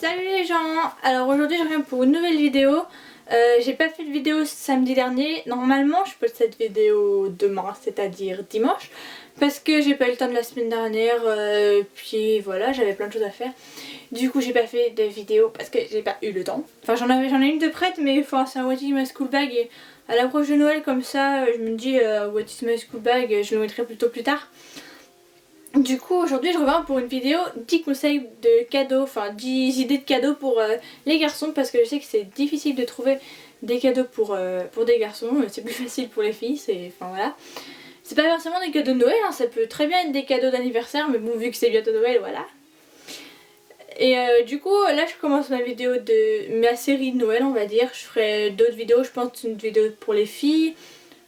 Salut les gens. Alors aujourd'hui je reviens pour une nouvelle vidéo. J'ai pas fait de vidéo samedi dernier. Normalement je poste cette vidéo demain, c'est-à-dire dimanche, parce que j'ai pas eu le temps de la semaine dernière, puis voilà, j'avais plein de choses à faire. Du coup j'ai pas fait de vidéo parce que j'ai pas eu le temps. Enfin j'en ai une de prête, mais enfin c'est un What is my school bag et à l'approche de Noël comme ça je me dis What is my school bag, je le mettrai plutôt plus tard. Du coup aujourd'hui je reviens pour une vidéo 10 conseils de cadeaux, enfin 10 idées de cadeaux pour les garçons, parce que je sais que c'est difficile de trouver des cadeaux pour des garçons, c'est plus facile pour les filles, enfin voilà. C'est pas forcément des cadeaux de Noël, hein, ça peut très bien être des cadeaux d'anniversaire, mais bon vu que c'est bientôt Noël, voilà. Et du coup là je commence ma vidéo de ma série de Noël, on va dire. Je ferai d'autres vidéos, je pense une vidéo pour les filles,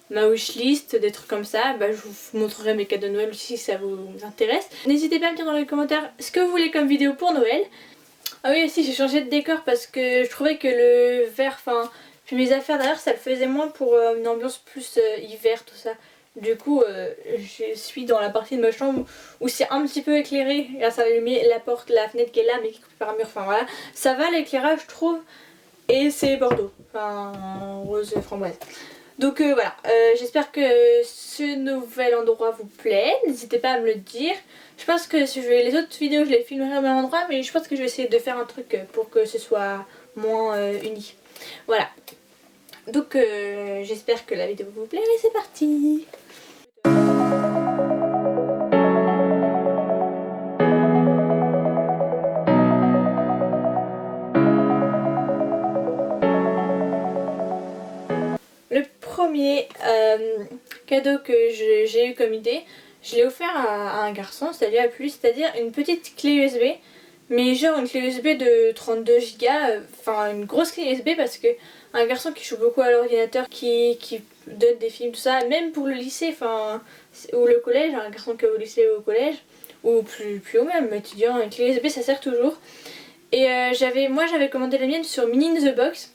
ma wishlist, des trucs comme ça. Bah, je vous montrerai mes cadeaux de Noël aussi si ça vous intéresse. N'hésitez pas à me dire dans les commentaires ce que vous voulez comme vidéo pour Noël. Ah oui aussi j'ai changé de décor parce que je trouvais que le vert, enfin puis mes affaires derrière ça le faisait moins pour une ambiance plus hiver tout ça. Du coup je suis dans la partie de ma chambre où c'est un petit peu éclairé grâce à la porte, la fenêtre qui est là mais qui est coupée par un mur, enfin voilà. Ça va l'éclairage je trouve, et c'est bordeaux, enfin rose framboise. Donc voilà, j'espère que ce nouvel endroit vous plaît, n'hésitez pas à me le dire. Je pense que si les autres vidéos je les filmerai au même endroit, mais je pense que je vais essayer de faire un truc pour que ce soit moins uni. Voilà, donc j'espère que la vidéo vous plaît et c'est parti. Le premier cadeau que j'ai eu comme idée, je l'ai offert à un garçon, ça lui a plu, c'est-à-dire une petite clé USB, mais genre une clé USB de 32 Go, enfin une grosse clé USB, parce que un garçon qui joue beaucoup à l'ordinateur, qui donne des films, tout ça, même pour le lycée, enfin, ou le collège, un garçon qui est au lycée ou au collège, ou plus haut même, étudiant, une clé USB ça sert toujours. Et moi j'avais commandé la mienne sur Mini in the Box.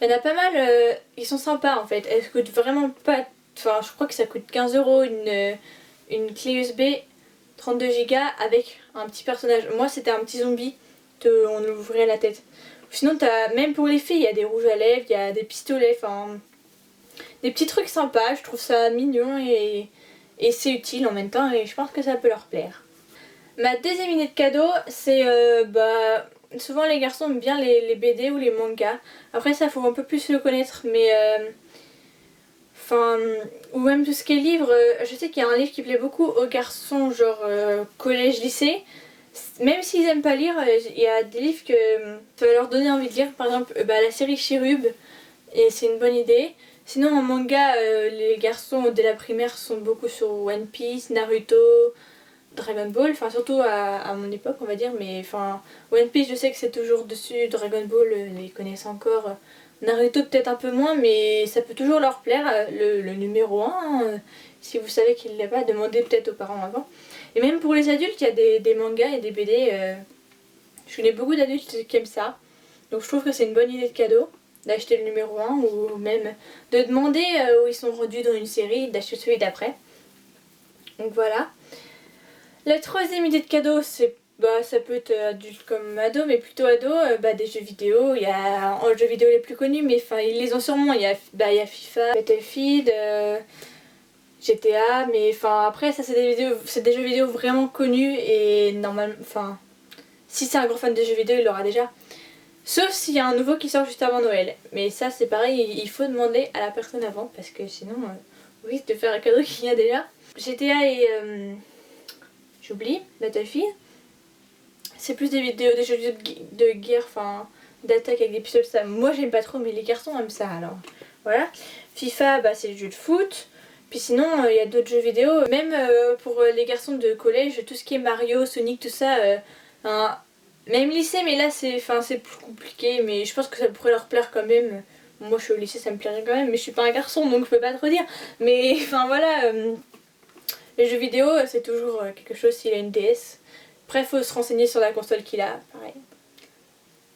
Il y en a pas mal, ils sont sympas en fait, elles coûtent vraiment pas, enfin je crois que ça coûte 15 € une clé USB 32 Go avec un petit personnage. Moi c'était un petit zombie, on l'ouvrait la tête. Sinon même pour les filles il y a des rouges à lèvres, il y a des pistolets, enfin des petits trucs sympas, je trouve ça mignon et c'est utile en même temps et je pense que ça peut leur plaire. Ma deuxième idée de cadeau c'est souvent les garçons aiment bien les BD ou les mangas. Après ça faut un peu plus le connaître, mais enfin ou même tout ce qui est livre. Je sais qu'il y a un livre qui plaît beaucoup aux garçons, genre collège, lycée. Même s'ils aiment pas lire, il y a des livres que ça va leur donner envie de lire. Par exemple la série Cherub, et c'est une bonne idée. Sinon en manga, les garçons dès la primaire sont beaucoup sur One Piece, Naruto, Dragon Ball, enfin surtout à mon époque on va dire, mais enfin One Piece je sais que c'est toujours dessus, Dragon Ball les connaissent encore, Naruto peut-être un peu moins, mais ça peut toujours leur plaire, le numéro 1, si vous savez qu'il ne l'a pas, demandez peut-être aux parents avant. Et même pour les adultes il y a des mangas et des BD, je connais beaucoup d'adultes qui aiment ça, donc je trouve que c'est une bonne idée de cadeau d'acheter le numéro 1 ou même de demander où ils sont rendus dans une série, d'acheter celui d'après. Donc voilà. La troisième idée de cadeau, c'est ça peut être adulte comme ado, mais plutôt ado, des jeux vidéo. Il y a en jeux vidéo les plus connus, mais enfin ils les ont sûrement. Il y a FIFA, Battlefield, GTA, mais enfin après ça c'est des jeux vidéo vraiment connus et normalement, enfin si c'est un gros fan de jeux vidéo il l'aura déjà. Sauf s'il y a un nouveau qui sort juste avant Noël. Mais ça c'est pareil, il faut demander à la personne avant parce que sinon on risque de faire un cadeau qu'il y a déjà. GTA et j'oublie, Battlefield. C'est plus des vidéos, des jeux de guerre, enfin d'attaque avec des pistolets, ça. Moi j'aime pas trop, mais les garçons aiment ça alors. Voilà. FIFA, c'est le jeu de foot. Puis sinon, il y a d'autres jeux vidéo. Même pour les garçons de collège, tout ce qui est Mario, Sonic, tout ça. Même lycée, mais là c'est plus compliqué. Mais je pense que ça pourrait leur plaire quand même. Moi je suis au lycée, ça me plairait quand même, mais je suis pas un garçon donc je peux pas trop dire. Mais enfin voilà. Les jeux vidéo, c'est toujours quelque chose s'il a une DS. Après, il faut se renseigner sur la console qu'il a, pareil.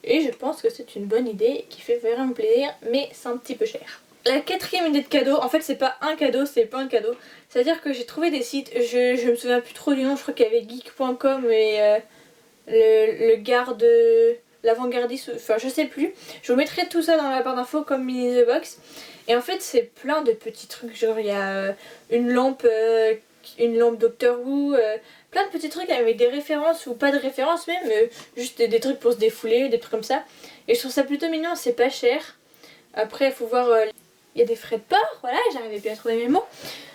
Et je pense que c'est une bonne idée qui fait vraiment plaisir, mais c'est un petit peu cher. La quatrième idée de cadeau, en fait c'est pas un cadeau, c'est pas un cadeau. C'est à dire que j'ai trouvé des sites, je me souviens plus trop du nom, je crois qu'il y avait geek.com et le garde, l'avant-gardiste, enfin je sais plus. Je vous mettrai tout ça dans la barre d'infos comme Mini The Box. Et en fait c'est plein de petits trucs, genre il y a une lampe Doctor Who, plein de petits trucs avec des références ou pas de références même, juste des trucs pour se défouler, des trucs comme ça. Et je trouve ça plutôt mignon, c'est pas cher. Après il faut voir, il y a des frais de port, voilà, j'arrivais bien à trouver mes mots.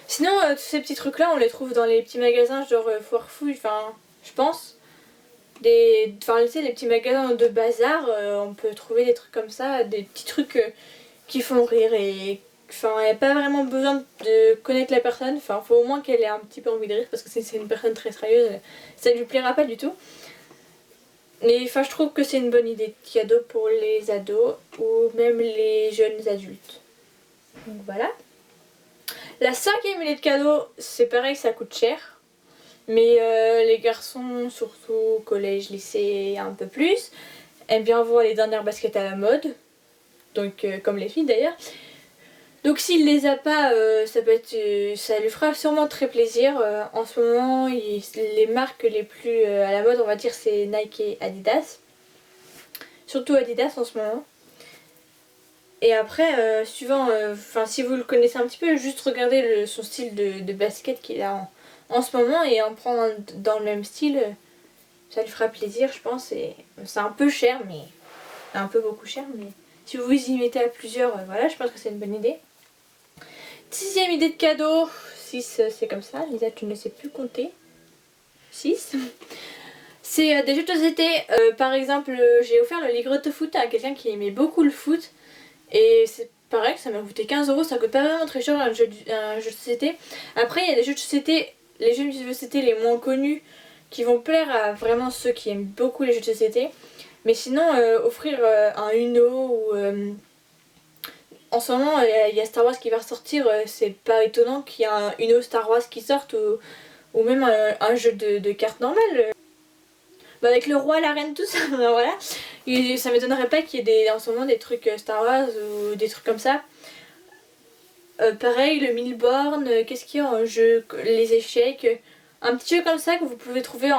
Sinon tous ces petits trucs là on les trouve dans les petits magasins genre Foire Fouille, enfin je pense. Enfin tu sais, les petits magasins de bazar, on peut trouver des trucs comme ça, des petits trucs qui font rire et enfin il n'y a pas vraiment besoin de connaître la personne, enfin faut au moins qu'elle ait un petit peu envie de rire parce que si c'est une personne très sérieuse ça ne lui plaira pas du tout. Mais enfin je trouve que c'est une bonne idée de cadeau pour les ados ou même les jeunes adultes. Donc voilà. La 5e idée de cadeau, c'est pareil, ça coûte cher. Mais les garçons, surtout collège, lycée, un peu plus, aiment bien voir les dernières baskets à la mode. Donc comme les filles d'ailleurs. Donc s'il les a pas, ça lui fera sûrement très plaisir. En ce moment, les marques les plus à la mode, on va dire, c'est Nike et Adidas. Surtout Adidas en ce moment. Et après, suivant, si vous le connaissez un petit peu, juste regardez son style de basket qu'il a en ce moment et en prendre dans le même style, ça lui fera plaisir, je pense. Et c'est un peu cher, mais un peu beaucoup cher, mais si vous vous y mettez à plusieurs, voilà, je pense que c'est une bonne idée. 6e idée de cadeau, 6 c'est comme ça, Lisa tu ne sais plus compter. 6. C'est des jeux de société, par exemple j'ai offert le livre de foot à quelqu'un qui aimait beaucoup le foot. Et c'est pareil que ça m'a coûté 15 €, ça coûte pas vraiment très cher un jeu de société. Après il y a des jeux de société, les jeux de société les moins connus qui vont plaire à vraiment ceux qui aiment beaucoup les jeux de société. Mais sinon offrir un Uno ou... en ce moment, il y a Star Wars qui va ressortir, c'est pas étonnant qu'il y ait un Uno Star Wars qui sorte ou même un jeu de cartes normal. Bah avec le roi, la reine, tout ça, voilà. Et ça m'étonnerait pas qu'il y ait en ce moment des trucs Star Wars ou des trucs comme ça. Pareil, le Milborn, qu'est-ce qu'il y a en jeu, les échecs, un petit jeu comme ça que vous pouvez trouver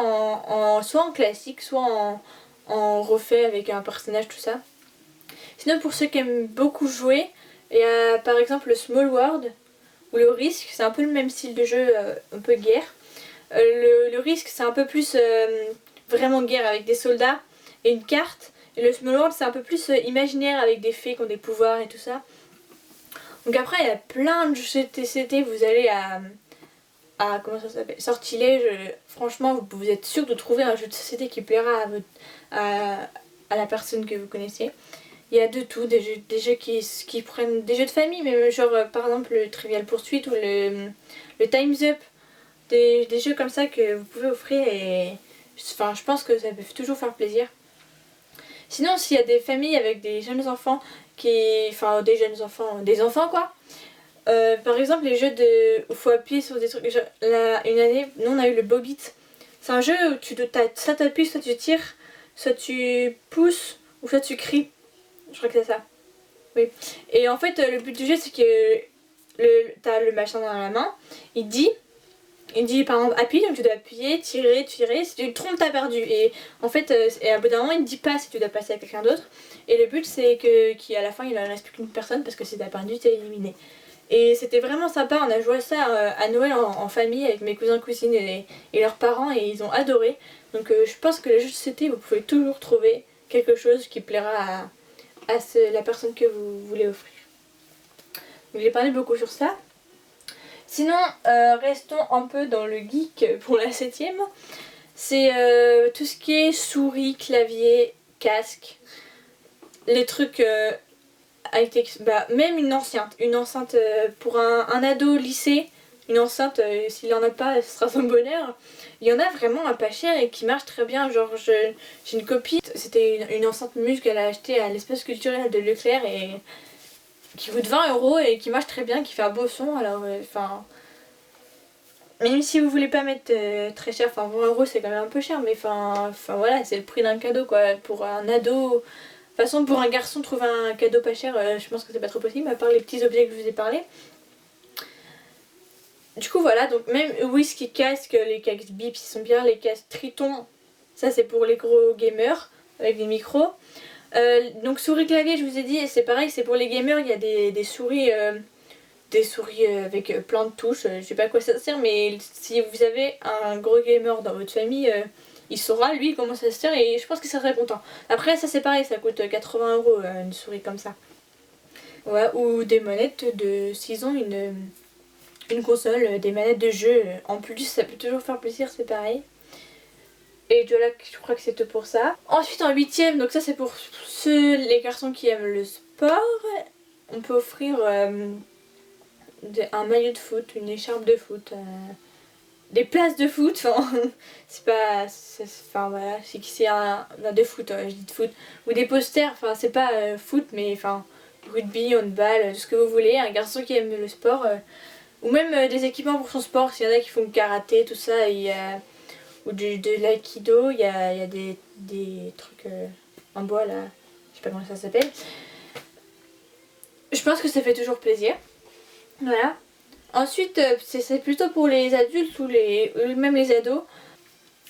soit en classique, soit en refait avec un personnage, tout ça. Sinon pour ceux qui aiment beaucoup jouer, il y a par exemple le Small World ou le Risk, c'est un peu le même style de jeu, un peu guerre. Le Risk c'est un peu plus vraiment guerre avec des soldats et une carte. Et le Small World c'est un peu plus imaginaire avec des fées qui ont des pouvoirs et tout ça. Donc après il y a plein de jeux de TCT, vous allez à comment ça s'appelle, Sortilège, franchement vous êtes sûr de trouver un jeu de société qui plaira à la personne que vous connaissez. Il y a de tout, des jeux qui prennent des jeux de famille, mais genre par exemple le Trivial Pursuit ou le Time's Up, des jeux comme ça que vous pouvez offrir et enfin je pense que ça peut toujours faire plaisir. Sinon s'il y a des familles avec des jeunes enfants des enfants quoi. Par exemple les jeux où il faut appuyer sur des trucs, une année nous on a eu le Bobit. C'est un jeu où soit tu appuies, soit tu tires, soit tu pousses ou soit tu cries. Je crois que c'est ça. Oui. Et en fait, le but du jeu, c'est que t'as le machin dans la main. Il dit par exemple appuie, donc tu dois appuyer, tirer. Si tu te trompes, t'as perdu. Et en fait, à bout d'un moment, il ne dit pas si tu dois passer à quelqu'un d'autre. Et le but, c'est qu'à la fin, il ne reste plus qu'une personne parce que si t'as perdu, t'es éliminé. Et c'était vraiment sympa. On a joué à ça à Noël en famille avec mes cousins, cousines et leurs parents et ils ont adoré. Donc je pense que les jeux de société, vous pouvez toujours trouver quelque chose qui plaira à la personne que vous voulez offrir. Donc j'ai parlé beaucoup sur ça. Sinon, restons un peu dans le geek pour la 7e. C'est tout ce qui est souris, clavier, casque, les trucs high-tech, même une enceinte pour un ado lycée, une enceinte, s'il en a pas, ce sera son bonheur. Il y en a vraiment à pas cher et qui marche très bien. Genre j'ai une copine, c'était une enceinte Muse qu'elle a acheté à l'espace culturel de Leclerc et qui coûte 20 € et qui marche très bien, qui fait un beau son. Alors même si vous voulez pas mettre très cher, 20 € c'est quand même un peu cher, mais voilà, c'est le prix d'un cadeau quoi. Pour un ado, de toute façon pour un garçon trouver un cadeau pas cher, je pense que c'est pas trop possible à part les petits objets que je vous ai parlé. Du coup voilà, donc même whisky casque, les casques Bips ils sont bien, les casques Triton Ça c'est pour les gros gamers avec des micros. Donc souris clavier, je vous ai dit, c'est pareil, c'est pour les gamers. Il y a des souris avec plein de touches. Je sais pas à quoi ça sert, mais si vous avez un gros gamer dans votre famille, il saura lui comment ça se sert et je pense qu'il serait content. Après ça c'est pareil, ça coûte 80 € une souris comme ça. Ouais, ou des manettes s'ils ont une console, des manettes de jeu en plus, ça peut toujours faire plaisir, c'est pareil. Et de là, je crois que c'est tout pour ça. Ensuite en 8ème, donc ça c'est pour les garçons qui aiment le sport, on peut offrir un maillot de foot, une écharpe de foot, des places de foot, enfin c'est pas, enfin voilà, c'est un de foot, je dis de foot, ou des posters, enfin c'est pas foot mais enfin rugby, handball, tout ce que vous voulez, un garçon qui aime le sport, ou même des équipements pour son sport, s'il y en a qui font karaté, tout ça, ou de l'aïkido, il y a des trucs en bois là, je sais pas comment ça s'appelle. Je pense que ça fait toujours plaisir. Voilà. Ensuite, c'est plutôt pour les adultes ou même les ados.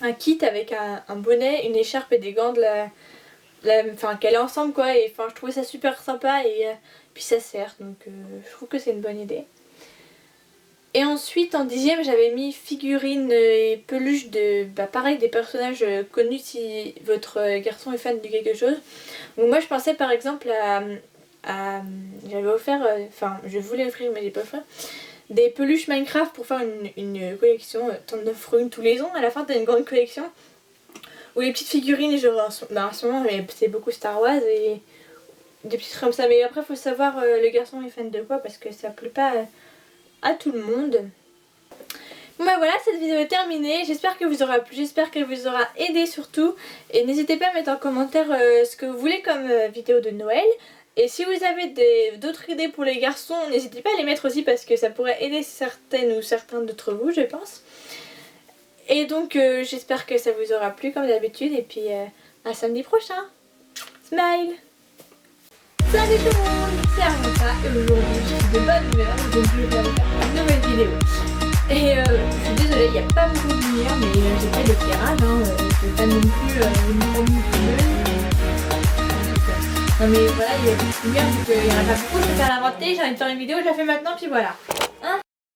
Un kit avec un bonnet, une écharpe et des gants enfin qu'elle est ensemble quoi. Et enfin je trouvais ça super sympa et puis ça sert. Donc je trouve que c'est une bonne idée. Et ensuite en 10ème j'avais mis figurines et peluches pareil des personnages connus si votre garçon est fan de quelque chose. Donc moi je pensais par exemple j'avais offert, enfin je voulais offrir mais j'ai pas offert, des peluches Minecraft pour faire une collection, 39 runes tous les ans, à la fin t'as une grande collection. Ou les petites figurines, genre en ce moment c'est beaucoup Star Wars et des petites comme ça, mais après faut savoir le garçon est fan de quoi parce que ça plaît pas à tout le monde. Bon bah voilà, cette vidéo est terminée, j'espère que vous aura plu, j'espère qu'elle vous aura aidé surtout. Et n'hésitez pas à mettre en commentaire ce que vous voulez comme vidéo de Noël. Et si vous avez d'autres idées pour les garçons, n'hésitez pas à les mettre aussi parce que ça pourrait aider certaines ou certains d'entre vous je pense. Et donc j'espère que ça vous aura plu comme d'habitude et puis à samedi prochain. Smile! Salut tout le monde, c'est Armenta et aujourd'hui je suis de bonne humeur donc je vais faire une nouvelle vidéo. Et je suis désolée, il n'y a pas beaucoup de lumière mais j'ai pas d'éclairage, je vais pas non plus une grande lumière. Non mais voilà, il y a beaucoup de lumière donc il n'y en a pas beaucoup, je vais faire l'inventer, j'ai envie de faire une vidéo, je la fais maintenant puis voilà.